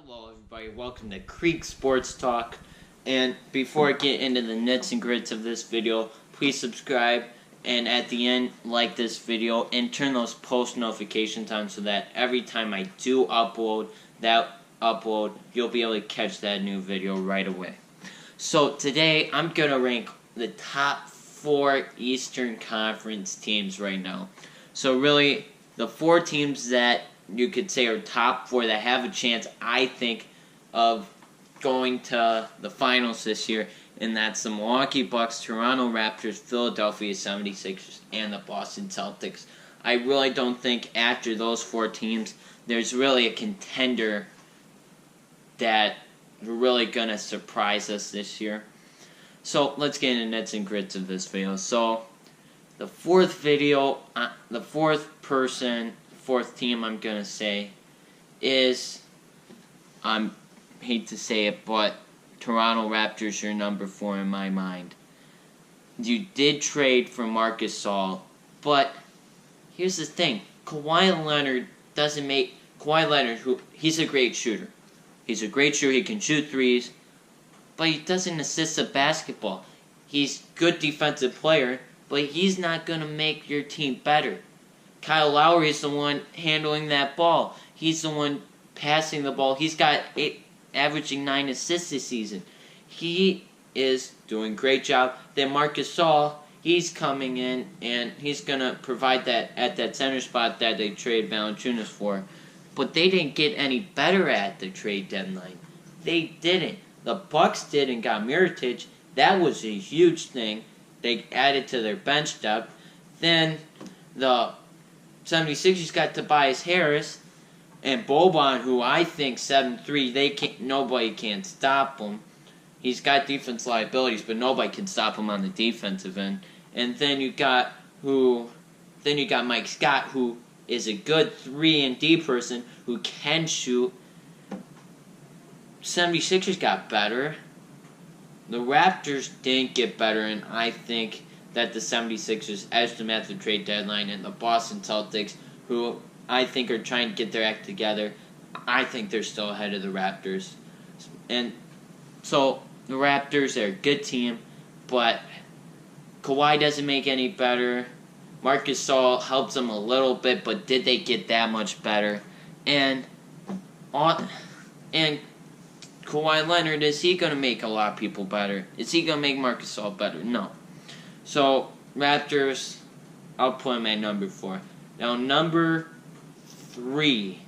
Hello everybody, welcome to Creek Sports Talk, and before I get into the nits and grits of this video, please subscribe, and at the end, like this video, and turn those post notifications on so that every time I do upload, you'll be able to catch that new video right away. So today, I'm going to rank the top 4 Eastern Conference teams right now. So really, the 4 teams that you could say are top 4 that have a chance, I think, of going to the finals this year, and that's the Milwaukee Bucks, Toronto Raptors, Philadelphia 76ers, and the Boston Celtics. I really don't think after those 4 teams, there's really a contender that are really going to surprise us this year. So let's get into nits and grits of this video. So the fourth team I'm going to say is, I hate to say it, but Toronto Raptors are number 4 in my mind. You did trade for Marc Gasol, but here's the thing. Kawhi Leonard, he's a great shooter. He's a great shooter, he can shoot threes, but he doesn't assist the basketball. He's a good defensive player, but he's not going to make your team better. Kyle Lowry is the one handling that ball. He's the one passing the ball. He's got averaging 9 assists this season. He is doing a great job. Then Marc Gasol, he's coming in and he's going to provide that at that center spot that they traded Valanciunas for. But they didn't get any better at the trade deadline. They didn't. The Bucks did and got Mirotic. That was a huge thing. They added to their bench depth. Then the 76ers got Tobias Harris and Boban, who I think 7'3", nobody can stop him. He's got defense liabilities, but nobody can stop him on the defensive end. And then you got Mike Scott, who is a good 3-and-D person who can shoot. 76ers got better. The Raptors didn't get better, and I think that the 76ers edged them at the trade deadline, and the Boston Celtics, who I think are trying to get their act together, I think they're still ahead of the Raptors. And so the Raptors are a good team, but Kawhi doesn't make any better. Marc Gasol helps them a little bit, but did they get that much better? And Kawhi Leonard, is he going to make a lot of people better? Is he going to make Marc Gasol better? No. So, Raptors, I'll put him at number 4. Now, number 3,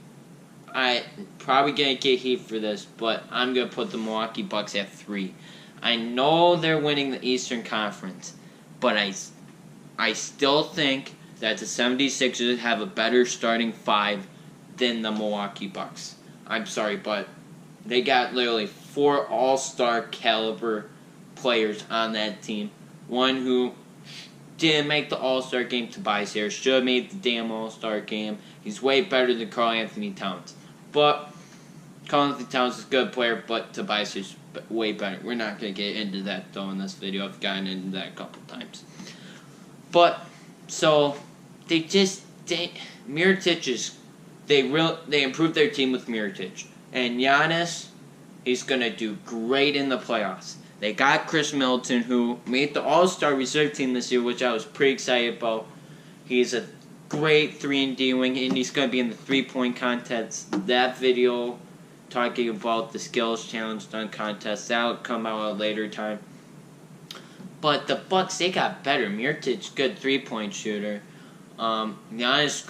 I'm probably going to get heat for this, but I'm going to put the Milwaukee Bucks at 3. I know they're winning the Eastern Conference, but I still think that the 76ers have a better starting 5 than the Milwaukee Bucks. I'm sorry, but they got literally 4 all-star caliber players on that team. One who didn't make the All-Star game, Tobias Harris, should have made the damn All-Star game. He's way better than Karl-Anthony Towns. But Karl-Anthony Towns is a good player, but Tobias is way better. We're not going to get into that, though, in this video. I've gotten into that a couple times. But, so, they improved their team with Mirotic. And Giannis, he's going to do great in the playoffs. They got Chris Middleton, who made the All-Star reserve team this year, which I was pretty excited about. He's a great 3-and-D wing, and he's going to be in the 3-point contest. That video talking about the skills challenge dunk contest, that'll come out at a later time. But the Bucks, they got better. Mirotic, good 3-point shooter. Giannis,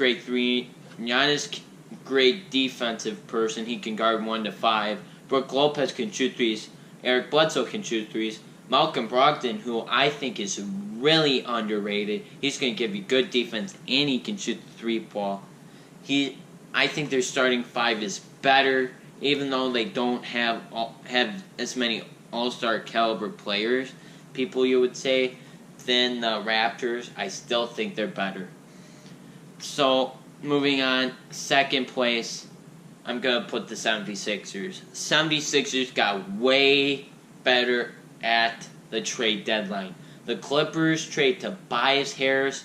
great defensive person. He can guard 1 to 5. Brook Lopez can shoot threes. Eric Bledsoe can shoot threes. Malcolm Brogdon, who I think is really underrated, he's going to give you good defense, and he can shoot the 3-ball. I think their starting 5 is better, even though they don't have as many all-star caliber players, people you would say, than the Raptors. I still think they're better. So, moving on, second place, I'm going to put the 76ers. 76ers got way better at the trade deadline. The Clippers trade Tobias Harris.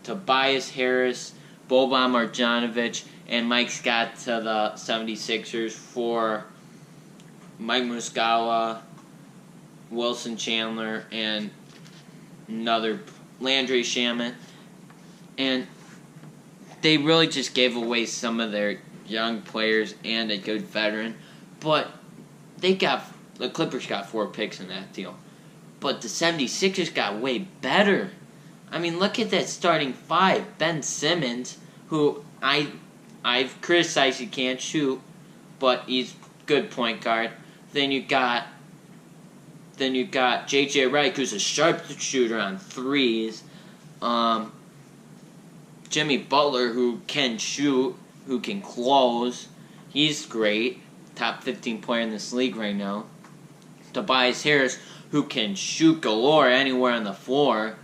Tobias Harris Boban Marjanovic and Mike Scott to the 76ers for Mike Muscala, Wilson Chandler, and another Landry Shamet. And they really just gave away some of their young players and a good veteran. But the Clippers got 4 picks in that deal. But the 76ers got way better. I mean, look at that starting 5. Ben Simmons, who I've criticized he can't shoot, but he's good point guard. Then you got J.J. Redick, who's a sharpshooter on threes. Jimmy Butler, who can shoot, who can close. He's great. Top 15 player in this league right now. Tobias Harris, who can shoot galore anywhere on the floor,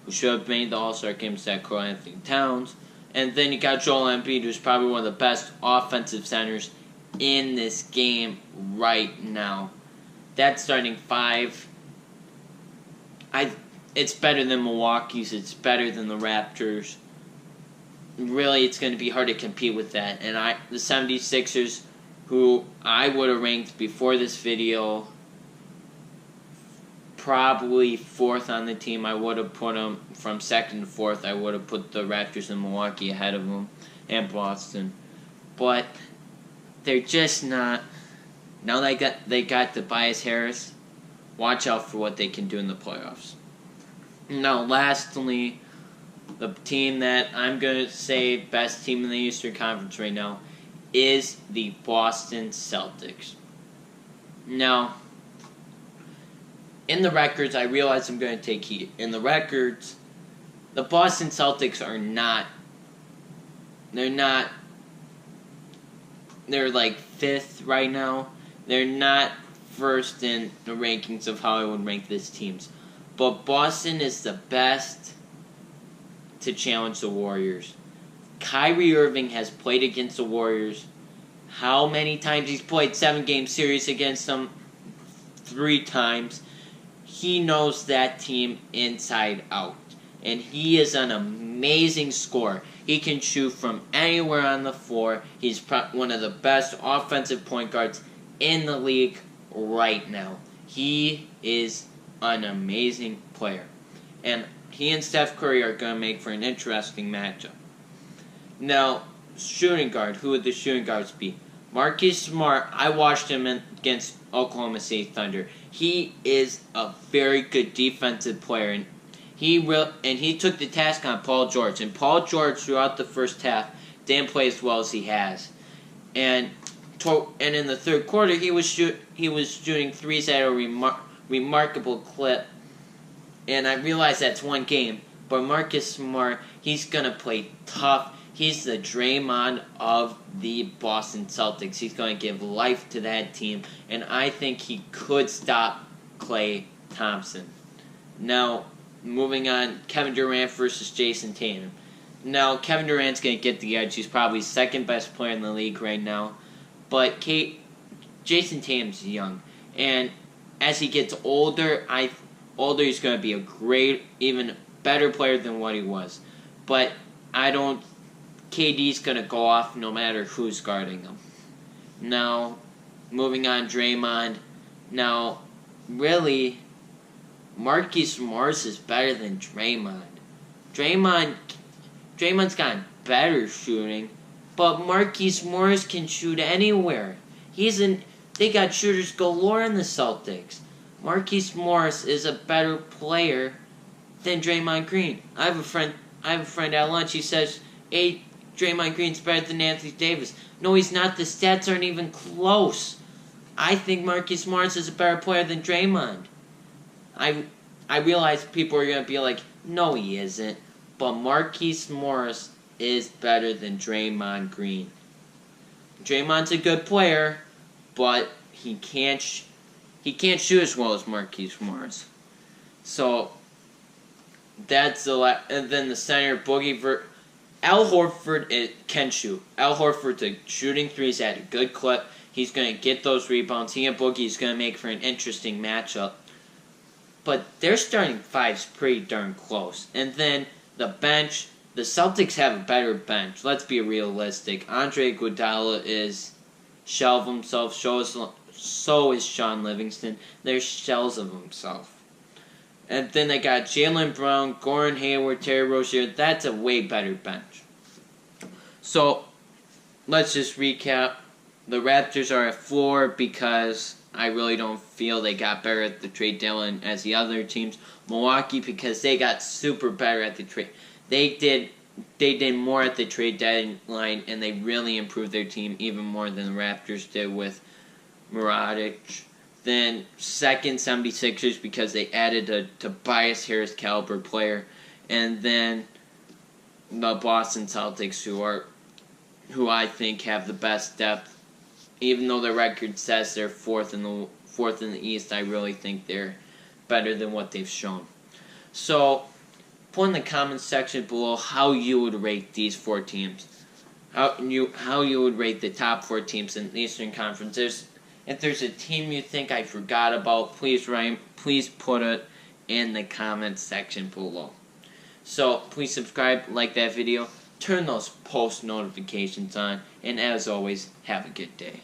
who should have made the All-Star game instead of Karl Anthony Towns. And then you got Joel Embiid, who's probably one of the best offensive centers in this game right now. That starting 5, it's better than Milwaukee's. It's better than the Raptors. Really, it's going to be hard to compete with that. And the 76ers, who I would have ranked before this video, probably 4th on the team. I would have put them from 2nd to 4th. I would have put the Raptors and Milwaukee ahead of them, and Boston. But they're just not. Now they got Tobias Harris. Watch out for what they can do in the playoffs. Now, lastly, the team that I'm going to say best team in the Eastern Conference right now is the Boston Celtics. Now, in the records, I realize I'm going to take heat. In the records, the Boston Celtics are not. They're like 5th right now. They're not first in the rankings of how I would rank this teams. But Boston is the best to challenge the Warriors. Kyrie Irving has played against the Warriors. How many times? He's played 7-game series against them 3 times. He knows that team inside out. And he is an amazing scorer. He can shoot from anywhere on the floor. He's one of the best offensive point guards in the league right now. He is an amazing player. And he and Steph Curry are going to make for an interesting matchup. Now, shooting guard. Who would the shooting guards be? Marcus Smart. I watched him against Oklahoma City Thunder. He is a very good defensive player, and he took the task on Paul George. And Paul George, throughout the first half, didn't play as well as he has. And in the third quarter, he was shooting threes at a remarkable clip. And I realize that's one game, but Marcus Smart, he's gonna play tough. He's the Draymond of the Boston Celtics. He's going to give life to that team, and I think he could stop Klay Thompson. Now, moving on, Kevin Durant versus Jason Tatum. Now, Kevin Durant's going to get the edge. He's probably 2nd best player in the league right now. But Jason Tatum's young, and as he gets older, he's going to be a great, even better player than what he was. But KD's going to go off no matter who's guarding him. Now, moving on, Draymond. Now, really, Marcus Morris is better than Draymond. Draymond's gotten better shooting, but Marcus Morris can shoot anywhere. They got shooters galore in the Celtics. Marcus Morris is a better player than Draymond Green. I have a friend at lunch. He says, "Hey, Draymond Green's better than Anthony Davis." No, he's not. The stats aren't even close. I think Marcus Morris is a better player than Draymond. I realize people are going to be like, no, he isn't. But Marcus Morris is better than Draymond Green. Draymond's a good player, but he can't shoot as well as Marcus Morris. So that's and then the center, Al Horford can shoot. Al Horford's a shooting threes at a good clip. He's going to get those rebounds. He and Boogie's going to make for an interesting matchup. But their starting 5's pretty darn close. And then the bench, The Celtics have a better bench. Let's be realistic. Andre Iguodala is shell of himself. So is Sean Livingston. They're shells of himself. And then they got Jaylen Brown, Gordon Hayward, Terry Rozier. That's a way better bench. So, let's just recap. The Raptors are at 4 because I really don't feel they got better at the trade deadline as the other teams. Milwaukee because they got super better at the trade. They did more at the trade deadline, and they really improved their team even more than the Raptors did with Mrodic. Then second, 76ers because they added a Tobias Harris caliber player. And then the Boston Celtics who I think have the best depth. Even though their record says they're fourth in the East, I really think they're better than what they've shown. So, put in the comments section below how you would rate these 4 teams. How you would rate the top 4 teams in the Eastern Conference. If there's a team you think I forgot about, please put it in the comments section below. So, please subscribe, like that video, turn those post notifications on, and as always, have a good day.